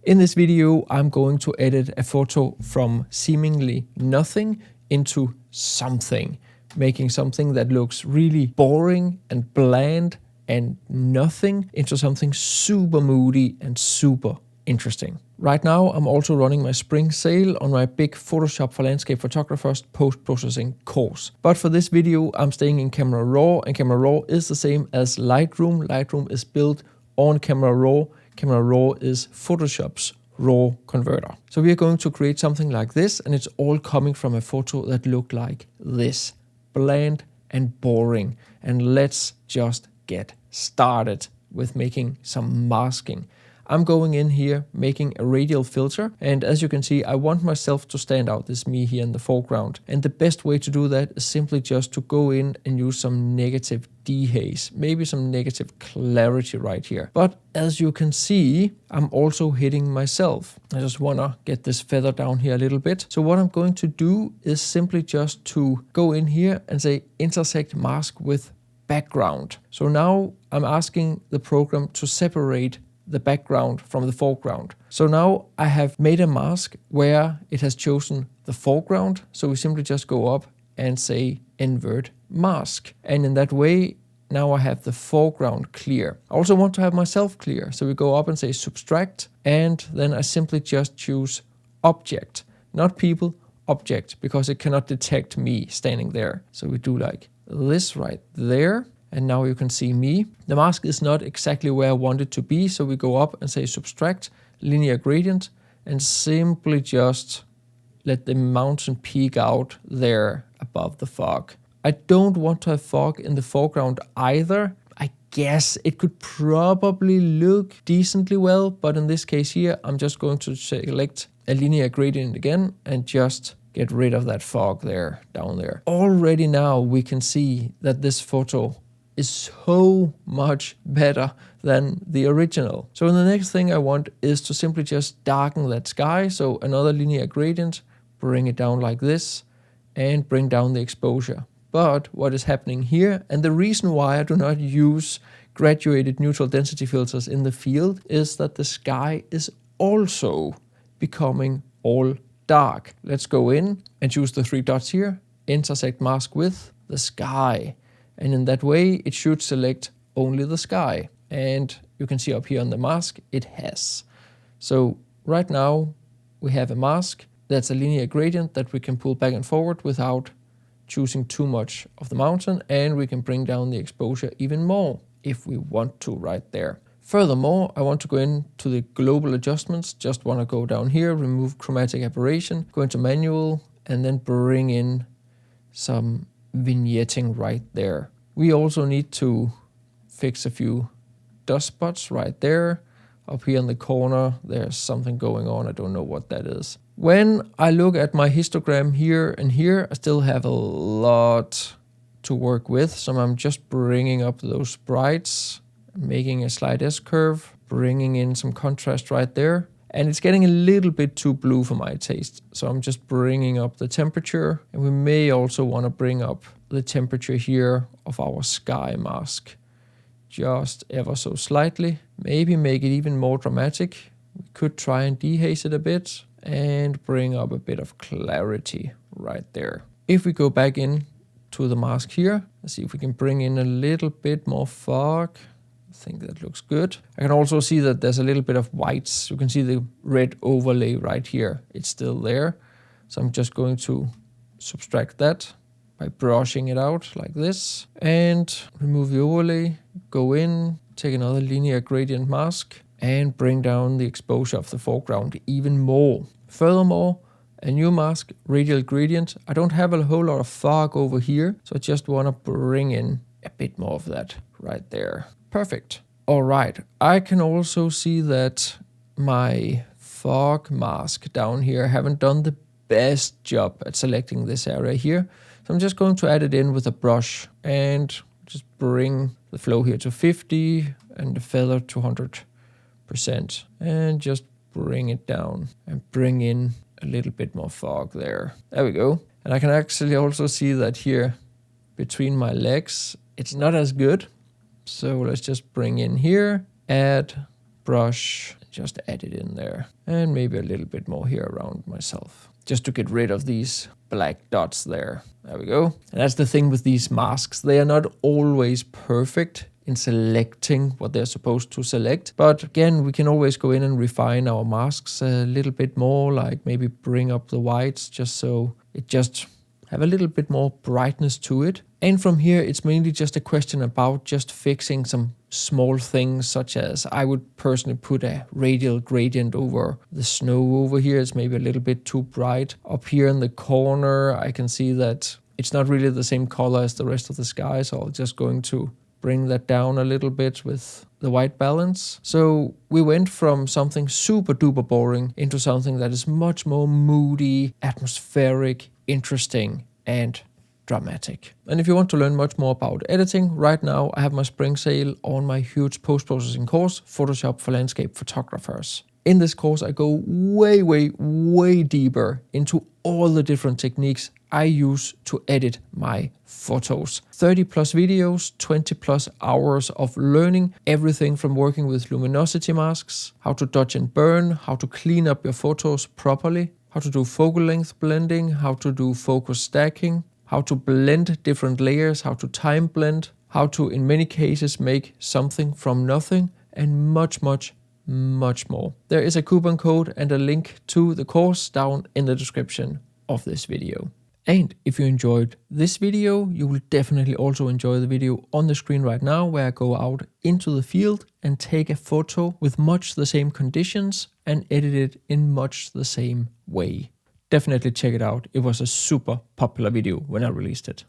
In this video, I'm going to edit a photo from seemingly nothing into something, making something that looks really boring and bland and nothing into something super moody and super interesting. Right now, I'm also running my spring sale on my big Photoshop for landscape photographers post-processing course. But for this video, I'm staying in Camera Raw, and Camera Raw is the same as Lightroom. Lightroom is built on Camera Raw. Camera Raw is Photoshop's raw converter. So we are going to create something like this, and it's all coming from a photo that looked like this. Bland and boring. And let's just get started with making some masking. I'm going in here, making a radial filter, and as you can see, I want myself to stand out, this me here in the foreground. And the best way to do that is simply just to go in and use some negative dehaze, maybe some negative clarity right here. But as you can see, I'm also hitting myself. I just want to get this feather down here a little bit. So what I'm going to do is simply just to go in here and say intersect mask with background. So now I'm asking the program to separate the background from the foreground. So now I have made a mask where it has chosen the foreground. So we simply just go up and say invert mask. And in that way, now I have the foreground clear. I also want to have myself clear. So we go up and say subtract. And then I simply just choose object, not people, object, because it cannot detect me standing there. So we do like this right there. And now you can see me. The mask is not exactly where I want it to be, so we go up and say subtract, linear gradient, and simply just let the mountain peek out there above the fog. I don't want to have fog in the foreground either. I guess it could probably look decently well, but in this case here, I'm just going to select a linear gradient again and just get rid of that fog there, down there. Already now we can see that this photo is so much better than the original. So the next thing I want is to simply just darken that sky. So another linear gradient, bring it down like this, and bring down the exposure. But what is happening here, and the reason why I do not use graduated neutral density filters in the field, is that the sky is also becoming all dark. Let's go in and choose the three dots here, intersect mask with the sky. And in that way, it should select only the sky. And you can see up here on the mask, it has. So right now we have a mask that's a linear gradient that we can pull back and forward without choosing too much of the mountain. And we can bring down the exposure even more if we want to right there. Furthermore, I want to go into the global adjustments. Just want to go down here, remove chromatic aberration, go into manual, and then bring in some vignetting right there. We also need to fix a few dust spots right there. Up here in the corner, there's something going on. I don't know what that is. When I look at my histogram here and here, I still have a lot to work with. So I'm just bringing up those sprites, making a slight S-curve, bringing in some contrast right there. And it's getting a little bit too blue for my taste. So I'm just bringing up the temperature. And we may also want to bring up the temperature here of our sky mask. Just ever so slightly. Maybe make it even more dramatic. We could try and dehaze it a bit and bring up a bit of clarity right there. If we go back in to the mask here, let's see if we can bring in a little bit more fog. I think that looks good. I can also see that there's a little bit of whites. You can see the red overlay right here. It's still there. So I'm just going to subtract that by brushing it out like this and remove the overlay, go in, take another linear gradient mask and bring down the exposure of the foreground even more. Furthermore, a new mask, radial gradient. I don't have a whole lot of fog over here, so I just want to bring in a bit more of that right there. Perfect. All right. I can also see that my fog mask down here haven't done the best job at selecting this area here. So I'm just going to add it in with a brush and just bring the flow here to 50 and the feather to 100%. And just bring it down and bring in a little bit more fog there. There we go. And I can actually also see that here between my legs, it's not as good. So let's just bring in here, add brush, just add it in there. And maybe a little bit more here around myself, just to get rid of these black dots there. There we go. And that's the thing with these masks. They are not always perfect in selecting what they're supposed to select. But again, we can always go in and refine our masks a little bit more, like maybe bring up the whites just so it just have a little bit more brightness to it. And from here, it's mainly just a question about just fixing some small things, such as I would personally put a radial gradient over the snow over here. It's maybe a little bit too bright. Up here in the corner, I can see that it's not really the same color as the rest of the sky, so I'm just going to bring that down a little bit with the white balance. So we went from something super duper boring into something that is much more moody, atmospheric, interesting, and dramatic. And if you want to learn much more about editing, right now I have my spring sale on my huge post-processing course, Photoshop for Landscape Photographers. In this course, I go way deeper into all the different techniques I use to edit my photos. 30 plus videos, 20 plus hours of learning, everything from working with luminosity masks, how to dodge and burn, how to clean up your photos properly, how to do focal length blending, how to do focus stacking, how to blend different layers, how to time blend, how to, in many cases, make something from nothing, and much more. There is a coupon code and a link to the course down in the description of this video. And if you enjoyed this video, you will definitely also enjoy the video on the screen right now, where I go out into the field and take a photo with much the same conditions and edit it in much the same way. Definitely check it out. It was a super popular video when I released it.